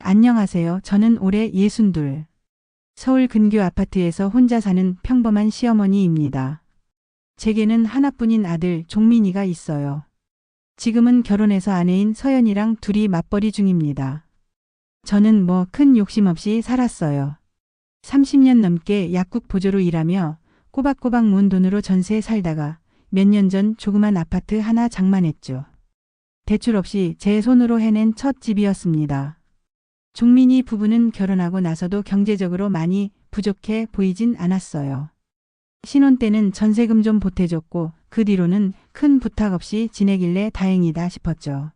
안녕하세요. 저는 올해 62. 서울 근교 아파트에서 혼자 사는 평범한 시어머니입니다. 제게는 하나뿐인 아들 종민이가 있어요. 지금은 결혼해서 아내인 서연이랑 둘이 맞벌이 중입니다. 저는 뭐 큰 욕심 없이 살았어요. 30년 넘게 약국 보조로 일하며 꼬박꼬박 모은 돈으로 전세에 살다가 몇 년 전 조그만 아파트 하나 장만했죠. 대출 없이 제 손으로 해낸 첫 집이었습니다. 종민이 부부는 결혼하고 나서도 경제적으로 많이 부족해 보이진 않았어요. 신혼 때는 전세금 좀 보태줬고 그 뒤로는 큰 부탁 없이 지내길래 다행이다 싶었죠.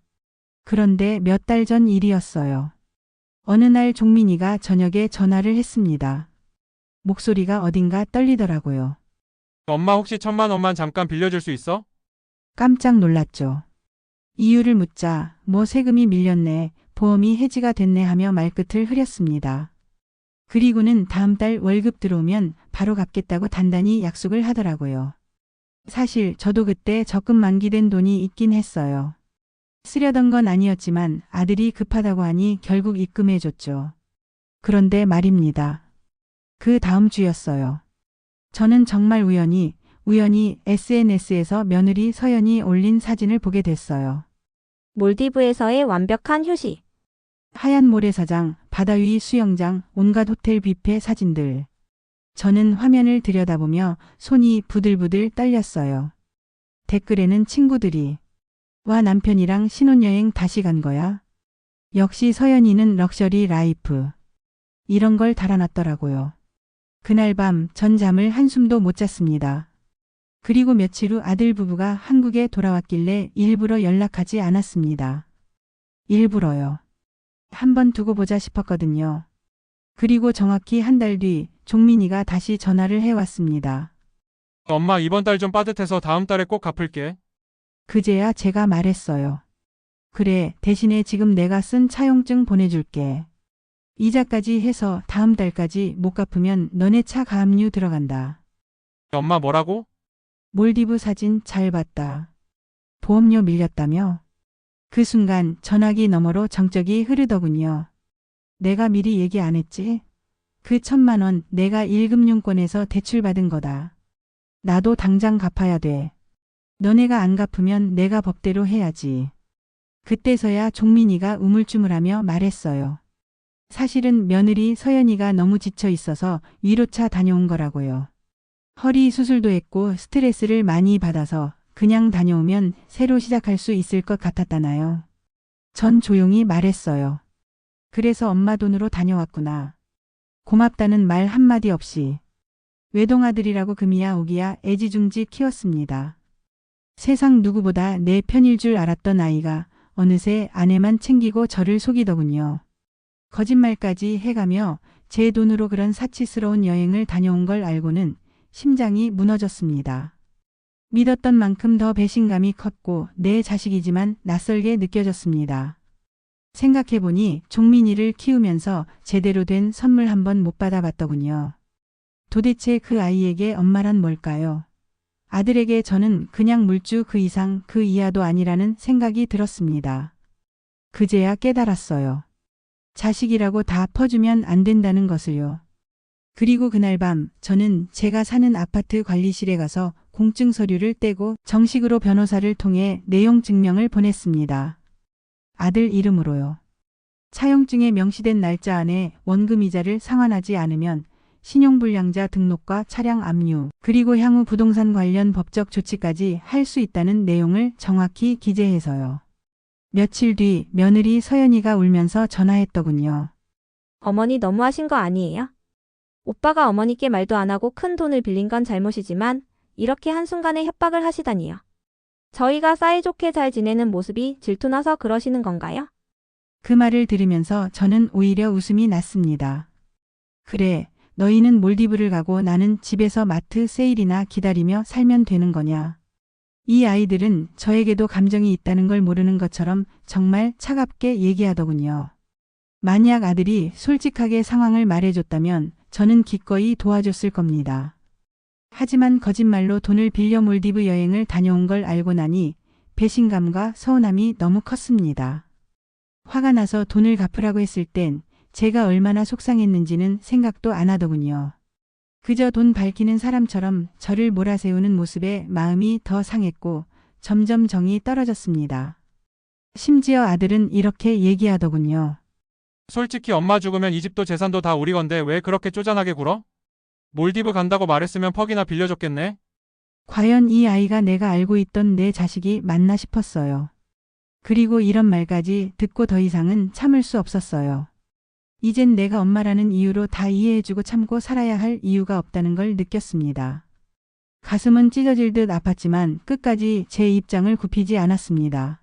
그런데 몇 달 전 일이었어요. 어느 날 종민이가 저녁에 전화를 했습니다. 목소리가 어딘가 떨리더라고요. 엄마 혹시 1,000만 원만 잠깐 빌려줄 수 있어? 깜짝 놀랐죠. 이유를 묻자 뭐 세금이 밀렸네, 보험이 해지가 됐네 하며 말끝을 흐렸습니다. 그리고는 다음 달 월급 들어오면 바로 갚겠다고 단단히 약속을 하더라고요. 사실 저도 그때 적금 만기된 돈이 있긴 했어요. 쓰려던 건 아니었지만 아들이 급하다고 하니 결국 입금해줬죠. 그런데 말입니다. 그 다음 주였어요. 저는 정말 우연히 SNS에서 며느리 서연이 올린 사진을 보게 됐어요. 몰디브에서의 완벽한 휴식. 하얀 모래사장, 바다 위 수영장, 온갖 호텔 뷔페 사진들. 저는 화면을 들여다보며 손이 부들부들 떨렸어요. 댓글에는 친구들이 와 남편이랑 신혼여행 다시 간 거야? 역시 서연이는 럭셔리 라이프. 이런 걸 달아놨더라고요. 그날 밤 전 잠을 한숨도 못 잤습니다. 그리고 며칠 후 아들 부부가 한국에 돌아왔길래 일부러 연락하지 않았습니다. 일부러요. 한번 두고 보자 싶었거든요. 그리고 정확히 한 달 뒤 종민이가 다시 전화를 해왔습니다. 엄마 이번 달 좀 빠듯해서 다음 달에 꼭 갚을게. 그제야 제가 말했어요. 그래, 대신에 지금 내가 쓴 차용증 보내줄게. 이자까지 해서 다음 달까지 못 갚으면 너네 차 가압류 들어간다. 엄마 뭐라고? 몰디브 사진 잘 봤다. 보험료 밀렸다며? 그 순간 전화기 너머로 정적이 흐르더군요. 내가 미리 얘기 안 했지? 그 1,000만 원 내가 1금융권에서 대출받은 거다. 나도 당장 갚아야 돼. 너네가 안 갚으면 내가 법대로 해야지. 그때서야 종민이가 우물쭈물하며 말했어요. 사실은 며느리 서연이가 너무 지쳐 있어서 위로차 다녀온 거라고요. 허리 수술도 했고 스트레스를 많이 받아서 그냥 다녀오면 새로 시작할 수 있을 것 같았다나요. 전 조용히 말했어요. 그래서 엄마 돈으로 다녀왔구나. 고맙다는 말 한마디 없이. 외동아들이라고 금이야 오기야 애지중지 키웠습니다. 세상 누구보다 내 편일 줄 알았던 아이가 어느새 아내만 챙기고 저를 속이더군요. 거짓말까지 해가며 제 돈으로 그런 사치스러운 여행을 다녀온 걸 알고는 심장이 무너졌습니다. 믿었던 만큼 더 배신감이 컸고 내 자식이지만 낯설게 느껴졌습니다. 생각해보니 종민이를 키우면서 제대로 된 선물 한 번 못 받아봤더군요. 도대체 그 아이에게 엄마란 뭘까요? 아들에게 저는 그냥 물주 그 이상 그 이하도 아니라는 생각이 들었습니다. 그제야 깨달았어요. 자식이라고 다 퍼주면 안 된다는 것을요. 그리고 그날 밤 저는 제가 사는 아파트 관리실에 가서 공증 서류를 떼고 정식으로 변호사를 통해 내용 증명을 보냈습니다. 아들 이름으로요. 차용증에 명시된 날짜 안에 원금이자를 상환하지 않으면 신용불량자 등록과 차량 압류, 그리고 향후 부동산 관련 법적 조치까지 할 수 있다는 내용을 정확히 기재해서요. 며칠 뒤 며느리 서연이가 울면서 전화했더군요. 어머니 너무하신 거 아니에요? 오빠가 어머니께 말도 안 하고 큰 돈을 빌린 건 잘못이지만 이렇게 한순간에 협박을 하시다니요. 저희가 사이좋게 잘 지내는 모습이 질투나서 그러시는 건가요? 그 말을 들으면서 저는 오히려 웃음이 났습니다. 그래, 너희는 몰디브를 가고 나는 집에서 마트 세일이나 기다리며 살면 되는 거냐. 이 아이들은 저에게도 감정이 있다는 걸 모르는 것처럼 정말 차갑게 얘기하더군요. 만약 아들이 솔직하게 상황을 말해줬다면 저는 기꺼이 도와줬을 겁니다. 하지만 거짓말로 돈을 빌려 몰디브 여행을 다녀온 걸 알고 나니 배신감과 서운함이 너무 컸습니다. 화가 나서 돈을 갚으라고 했을 땐 제가 얼마나 속상했는지는 생각도 안 하더군요. 그저 돈 밝히는 사람처럼 저를 몰아세우는 모습에 마음이 더 상했고 점점 정이 떨어졌습니다. 심지어 아들은 이렇게 얘기하더군요. 솔직히 엄마 죽으면 이 집도 재산도 다 우리 건데 왜 그렇게 쪼잔하게 굴어? 몰디브 간다고 말했으면 퍽이나 빌려줬겠네? 과연 이 아이가 내가 알고 있던 내 자식이 맞나 싶었어요. 그리고 이런 말까지 듣고 더 이상은 참을 수 없었어요. 이젠 내가 엄마라는 이유로 다 이해해주고 참고 살아야 할 이유가 없다는 걸 느꼈습니다. 가슴은 찢어질 듯 아팠지만 끝까지 제 입장을 굽히지 않았습니다.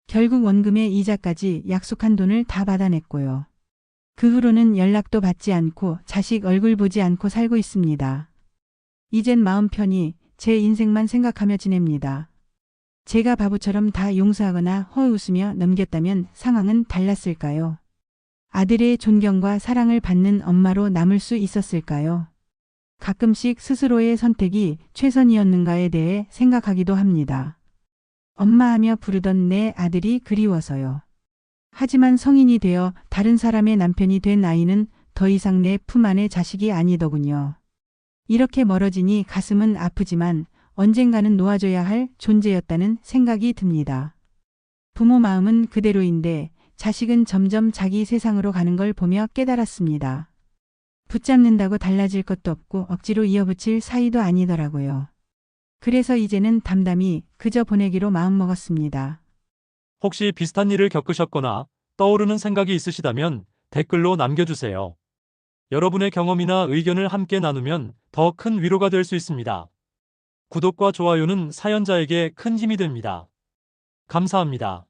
결국 원금의 이자까지 약속한 돈을 다 받아냈고요. 그 후로는 연락도 받지 않고 자식 얼굴 보지 않고 살고 있습니다. 이젠 마음 편히 제 인생만 생각하며 지냅니다. 제가 바보처럼 다 용서하거나 허웃으며 넘겼다면 상황은 달랐을까요? 아들의 존경과 사랑을 받는 엄마로 남을 수 있었을까요? 가끔씩 스스로의 선택이 최선이었는가에 대해 생각하기도 합니다. 엄마하며 부르던 내 아들이 그리워서요. 하지만 성인이 되어 다른 사람의 남편이 된 아이는 더 이상 내 품 안의 자식이 아니더군요. 이렇게 멀어지니 가슴은 아프지만 언젠가는 놓아줘야 할 존재였다는 생각이 듭니다. 부모 마음은 그대로인데 자식은 점점 자기 세상으로 가는 걸 보며 깨달았습니다. 붙잡는다고 달라질 것도 없고 억지로 이어붙일 사이도 아니더라고요. 그래서 이제는 담담히 그저 보내기로 마음먹었습니다. 혹시 비슷한 일을 겪으셨거나 떠오르는 생각이 있으시다면 댓글로 남겨주세요. 여러분의 경험이나 의견을 함께 나누면 더 큰 위로가 될 수 있습니다. 구독과 좋아요는 사연자에게 큰 힘이 됩니다. 감사합니다.